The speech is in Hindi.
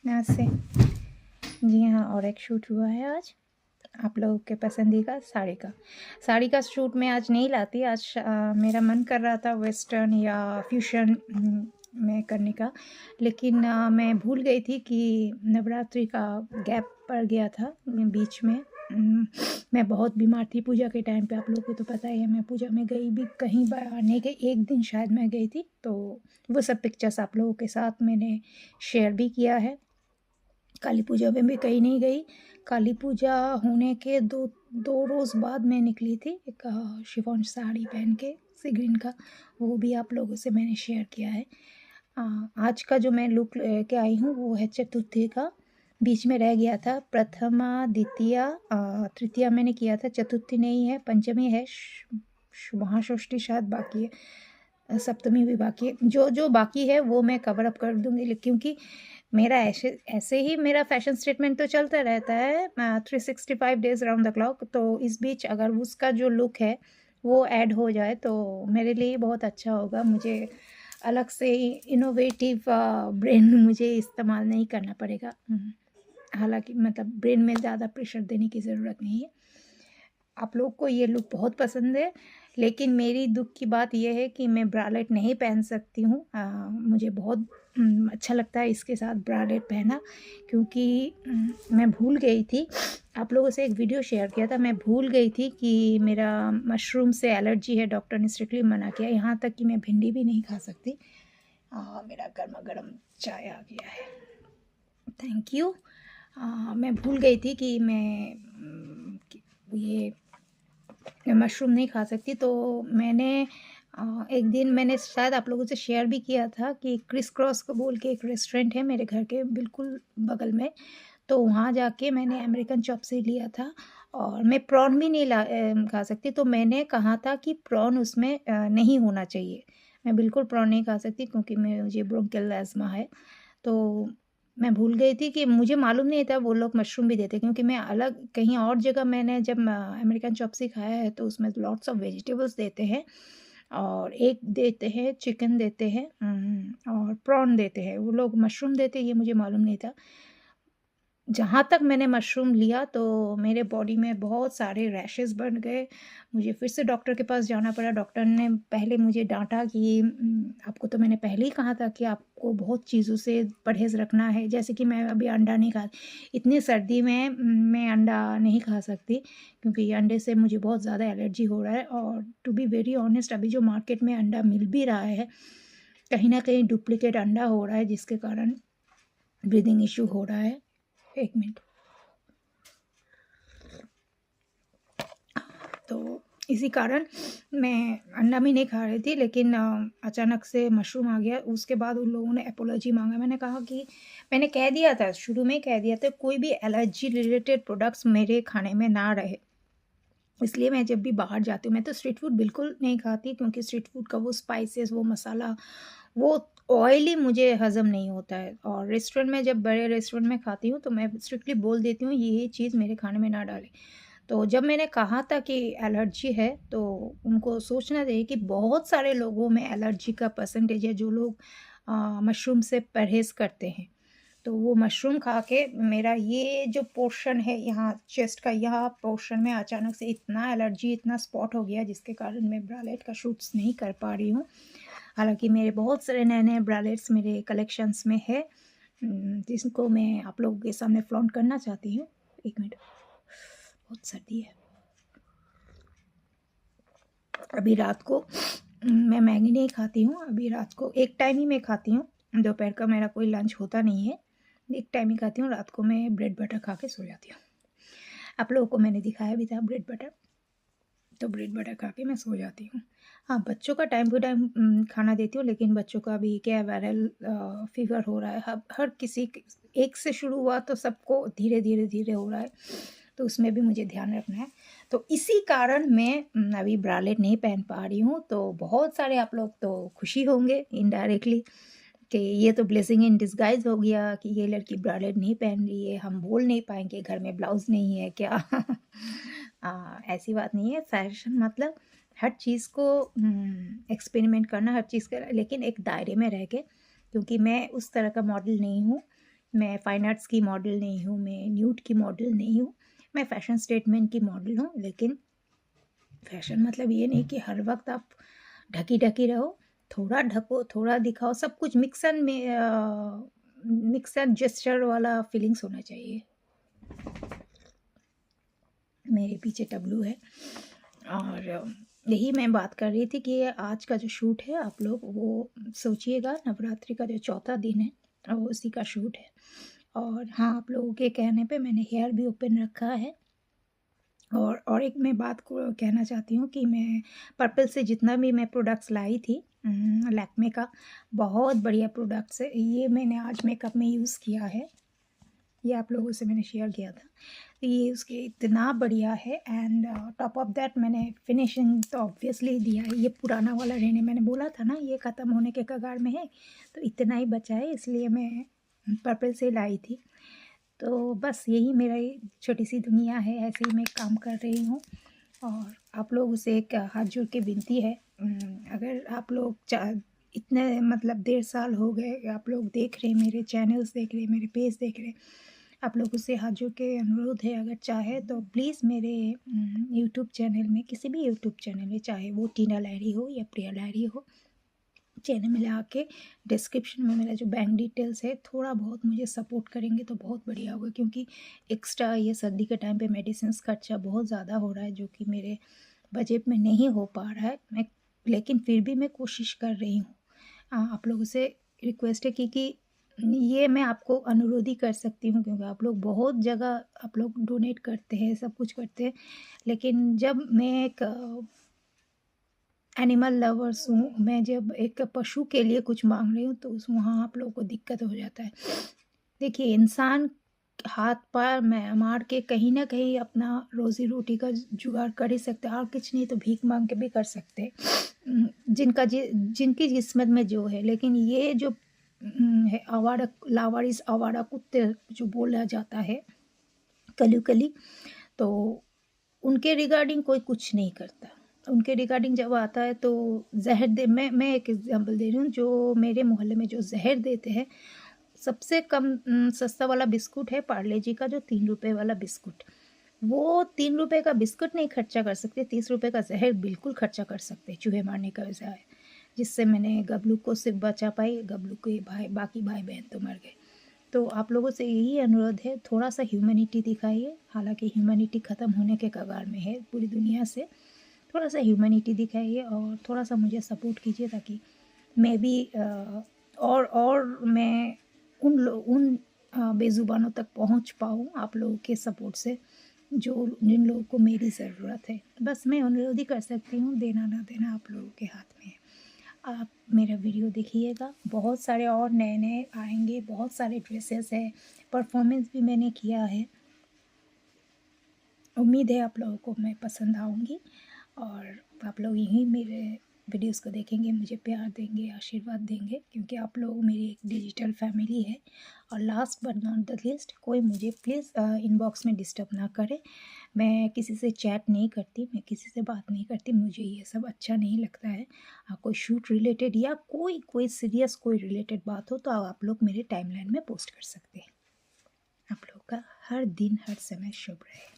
नमस्ते। जी हाँ, और एक शूट हुआ है आज आप लोगों के पसंदीदा साड़ी का शूट मैं आज नहीं लाती। आज मेरा मन कर रहा था वेस्टर्न या फ्यूशन में करने का, लेकिन मैं भूल गई थी कि नवरात्रि का गैप पड़ गया था बीच में। मैं बहुत बीमार थी पूजा के टाइम पे, आप लोगों को तो पता ही है। मैं पूजा में गई भी कहीं बाहर नहीं गई, एक दिन शायद मैं गई थी, तो वो सब पिक्चर्स आप लोगों के साथ मैंने शेयर भी किया है। काली पूजा में भी कहीं नहीं गई। काली पूजा होने के दो रोज़ बाद मैं निकली थी, एक शिफॉन साड़ी पहन के सी ग्रीन का, वो भी आप लोगों से मैंने शेयर किया है। आज का जो मैं लुक लेके आई हूँ वो है चतुर्थी का। बीच में रह गया था प्रथमा, द्वितीया, तृतीया मैंने किया था, चतुर्थी नहीं है, पंचमी है, महाषष्ठी शायद बाकी है, सप्तमी भी बाकी है। जो जो बाकी है वो मैं कवर अप कर दूँगी, क्योंकि मेरा ऐसे ऐसे ही मेरा फैशन स्टेटमेंट तो चलता रहता है 365 डेज़ राउंड द क्लॉक। तो इस बीच अगर उसका जो लुक है वो ऐड हो जाए तो मेरे लिए बहुत अच्छा होगा। मुझे अलग से इनोवेटिव ब्रेन मुझे इस्तेमाल नहीं करना पड़ेगा। हालाँकि मतलब ब्रेन में ज़्यादा प्रेशर देने की ज़रूरत नहीं है। आप लोग को ये लुक बहुत पसंद है, लेकिन मेरी दुख की बात ये है कि मैं ब्रालेट नहीं पहन सकती हूँ। मुझे बहुत अच्छा लगता है इसके साथ ब्रालेट पहना, क्योंकि मैं भूल गई थी, आप लोगों से एक वीडियो शेयर किया था, मैं भूल गई थी कि मेरा मशरूम से एलर्जी है। डॉक्टर ने स्ट्रिक्टली मना किया, यहाँ तक कि मैं भिंडी भी नहीं खा सकती। मेरा गर्मा गर्म चाय आ गया है, थैंक यू। मैं भूल गई थी कि मैं ये मशरूम नहीं खा सकती। तो मैंने एक दिन मैंने शायद आप लोगों से शेयर भी किया था कि क्रिस क्रॉस को बोल के एक रेस्टोरेंट है मेरे घर के बिल्कुल बगल में, तो वहाँ जाके मैंने अमेरिकन चॉपसी लिया था। और मैं प्रॉन भी नहीं खा सकती, तो मैंने कहा था कि प्रॉन उसमें नहीं होना चाहिए। मैं बिल्कुल प्रॉन नहीं खा सकती क्योंकि मुझे ब्रोंकियल एस्मा है। तो मैं भूल गई थी कि मुझे मालूम नहीं था वो लोग मशरूम भी देते हैं, क्योंकि मैं अलग कहीं और जगह मैंने जब अमेरिकन चॉपसी खाया है तो उसमें लॉट्स ऑफ वेजिटेबल्स देते हैं, और एग देते हैं, चिकन देते हैं, और प्रॉन देते हैं। वो लोग मशरूम देते हैं ये मुझे मालूम नहीं था। जहाँ तक मैंने मशरूम लिया तो मेरे बॉडी में बहुत सारे रैशेस बन गए। मुझे फिर से डॉक्टर के पास जाना पड़ा। डॉक्टर ने पहले मुझे डाँटा कि आपको तो मैंने पहले ही कहा था कि आपको बहुत चीज़ों से परहेज़ रखना है। जैसे कि मैं अभी अंडा नहीं खा, इतनी सर्दी में मैं अंडा नहीं खा सकती, क्योंकि अंडे से मुझे बहुत ज़्यादा एलर्जी हो रहा है। और टू बी वेरी ऑनेस्ट, अभी जो मार्केट में अंडा मिल भी रहा है, कहीं न कहीं डुप्लिकेट अंडा हो रहा है, जिसके कारण ब्रीदिंग इश्यू हो रहा है। 1 मिनट। तो इसी कारण मैं अंडा भी नहीं खा रही थी, लेकिन अचानक से मशरूम आ गया। उसके बाद उन लोगों ने एपोलॉजी माँगा। मैंने कहा कि मैंने कह दिया था, शुरू में कह दिया था, कोई भी एलर्जी रिलेटेड प्रोडक्ट्स मेरे खाने में ना रहे। इसलिए मैं जब भी बाहर जाती हूँ, मैं तो स्ट्रीट फूड बिल्कुल नहीं खाती, क्योंकि स्ट्रीट फूड का वो स्पाइसेस, वो मसाला, वो ऑयली मुझे हज़म नहीं होता है। और रेस्टोरेंट में, जब बड़े रेस्टोरेंट में खाती हूँ तो मैं स्ट्रिक्टली बोल देती हूँ ये चीज़ मेरे खाने में ना डालें। तो जब मैंने कहा था कि एलर्जी है, तो उनको सोचना चाहिए कि बहुत सारे लोगों में एलर्जी का परसेंटेज है जो लोग मशरूम से परहेज़ करते हैं। तो वो मशरूम खा के मेरा ये जो पोर्शन है यहाँ चेस्ट का, यहाँ पोर्शन में अचानक से इतना एलर्जी, इतना स्पॉट हो गया, जिसके कारण मैं ब्रालेट का शूट्स नहीं कर पा रही हूँ। हालाँकि मेरे बहुत सारे नए-नए ब्रालेट्स मेरे कलेक्शंस में है, जिसको मैं आप लोगों के सामने फ्लॉन्ट करना चाहती हूँ। 1 मिनट, बहुत सर्दी है। अभी रात को मैं मैगी नहीं खाती हूँ, अभी रात को एक टाइम ही मैं खाती हूँ। दोपहर का मेरा कोई लंच होता नहीं है, एक टाइम ही खाती हूँ। रात को मैं ब्रेड बटर खा के सो जाती हूँ। आप लोगों को मैंने दिखाया भी था ब्रेड बटर, तो ब्रेड बटर खा के मैं सो जाती हूँ। हाँ, बच्चों का टाइम टू टाइम खाना देती हूँ, लेकिन बच्चों का अभी क्या है, वायरल फ़ीवर हो रहा है। हर किसी एक से शुरू हुआ तो सबको धीरे-धीरे हो रहा है, तो उसमें भी मुझे ध्यान रखना है। तो इसी कारण मैं अभी ब्रालेट नहीं पहन पा रही हूँ। तो बहुत सारे आप लोग तो खुशी होंगे इनडायरेक्टली कि ये तो ब्लेसिंग इन डिस्गाइज़ हो गया कि ये लड़की ब्रालेट नहीं पहन रही है, हम बोल नहीं पाएँगे घर में ब्लाउज़ नहीं है क्या? ऐसी बात नहीं है। फैशन मतलब हर चीज़ को एक्सपेरिमेंट करना, हर चीज़ का, लेकिन एक दायरे में रह के, क्योंकि मैं उस तरह का मॉडल नहीं हूँ मैं फाइन आर्ट्स की मॉडल नहीं हूँ, मैं न्यूड की मॉडल नहीं हूँ, मैं फैशन स्टेटमेंट की मॉडल हूँ। लेकिन फैशन मतलब ये नहीं कि हर वक्त आप ढकी ढकी रहो, थोड़ा ढको थोड़ा दिखाओ, सब कुछ मिक्स एंड जेस्चर वाला फीलिंग्स होना चाहिए। मेरे पीछे टबलू है और यही मैं बात कर रही थी कि आज का जो शूट है आप लोग वो सोचिएगा, नवरात्रि का जो चौथा दिन है वो उसी का शूट है। और हाँ, आप लोगों के कहने पे मैंने हेयर भी ओपन रखा है। और एक मैं बात को कहना चाहती हूँ कि मैं पर्पल से जितना भी मैं प्रोडक्ट्स लाई थी, लैक्मे का बहुत बढ़िया प्रोडक्ट्स है ये, मैंने आज मेकअप में यूज़ किया है, ये आप लोगों से मैंने शेयर किया था। तो ये उसके इतना बढ़िया है एंड टॉप ऑफ दैट मैंने फिनिशिंग तो ऑब्वियसली दिया है। ये पुराना वाला रहने, मैंने बोला था ना ये ख़त्म होने के कगार में है, तो इतना ही बचा है, इसलिए मैं पर्पल से लाई थी। तो बस यही मेरा ये छोटी सी दुनिया है, ऐसे ही मैं काम कर रही हूँ। और आप लोगों से एक हाथ जोड़ के विनती है, अगर आप लोग इतने मतलब 1.5 साल हो गए आप लोग देख रहे हैं, मेरे चैनल्स देख रहे हैं, मेरे पेज देख रहे हैं, आप लोगों से हाथ जोड़ के अनुरोध है, अगर चाहे तो प्लीज़ मेरे यूट्यूब चैनल में, किसी भी यूट्यूब चैनल में, चाहे वो टीना लहरी हो या प्रिया लहरी हो, चैनल में आके डिस्क्रिप्शन में मेरा जो बैंक डिटेल्स है थोड़ा बहुत मुझे सपोर्ट करेंगे तो बहुत बढ़िया होगा। क्योंकि एक्स्ट्रा ये सर्दी के टाइम पे मेडिसिन्स खर्चा बहुत ज़्यादा हो रहा है, जो कि मेरे बजट में नहीं हो पा रहा है। लेकिन फिर भी मैं कोशिश कर रही हूँ। आप लोगों से रिक्वेस्ट है क्योंकि ये मैं आपको अनुरोध ही कर सकती हूँ, क्योंकि आप लोग बहुत जगह आप लोग डोनेट करते हैं, सब कुछ करते हैं, लेकिन जब मैं एक एनिमल लवर्स हूँ, मैं जब एक पशु के लिए कुछ मांग रही हूँ तो उस वहाँ आप लोगों को दिक्कत हो जाता है। देखिए, इंसान हाथ पैर मार के कहीं ना कहीं अपना रोजी रोटी का जुगाड़ कर ही सकते हैं, और कुछ नहीं तो भीख मांग के भी कर सकते हैं, जिनकी किस्मत में जो है। लेकिन ये जो है आवारा लावारिस आवारा कुत्ते जो बोला जाता है, कली, तो उनके रिगार्डिंग कोई कुछ नहीं करता। उनके रिगार्डिंग जब आता है तो ज़हर दे, मैं एक एग्जांपल दे रही हूँ, जो मेरे मोहल्ले में जो ज़हर देते हैं, सबसे कम सस्ता वाला बिस्कुट है पार्ले जी का, जो 3 रुपए वाला बिस्कुट, वो 3 रुपए का बिस्कुट नहीं खर्चा कर सकते, 30 रुपए का ज़हर बिल्कुल खर्चा कर सकते हैं, चूहे मारने का ज़हर, जिससे मैंने गबलू को सिर्फ बचा पाई, गबलू के बाकी भाई बहन तो मर गए। तो आप लोगों से यही अनुरोध है, थोड़ा सा ह्यूमैनिटी दिखाइए। हालांकि ह्यूमैनिटी ख़त्म होने के कगार में है पूरी दुनिया से, थोड़ा सा ह्यूमैनिटी दिखाइए और थोड़ा सा मुझे सपोर्ट कीजिए, ताकि मैं भी और मैं उन बेज़ुबानों तक पहुंच पाऊँ आप लोगों के सपोर्ट से, जिन लोगों को मेरी ज़रूरत है। बस मैं अनुरोध ही कर सकती हूँ, देना ना देना आप लोगों के हाथ में है। आप मेरा वीडियो देखिएगा, बहुत सारे और नए नए आएंगे, बहुत सारे ड्रेसेस है, परफॉर्मेंस भी मैंने किया है। उम्मीद है आप लोगों को मैं पसंद आऊँगी, और आप लोग यहीं मेरे वीडियोस को देखेंगे, मुझे प्यार देंगे, आशीर्वाद देंगे, क्योंकि आप लोग मेरी एक डिजिटल फैमिली है। और last but not the least, कोई मुझे प्लीज़ इनबॉक्स में डिस्टर्ब ना करे। मैं किसी से चैट नहीं करती, मैं किसी से बात नहीं करती, मुझे ये सब अच्छा नहीं लगता है। कोई शूट रिलेटेड या कोई सीरियस कोई रिलेटेड बात हो तो आप लोग मेरे टाइमलाइन में पोस्ट कर सकते हैं। आप लोग का हर दिन हर समय शुभ रहे।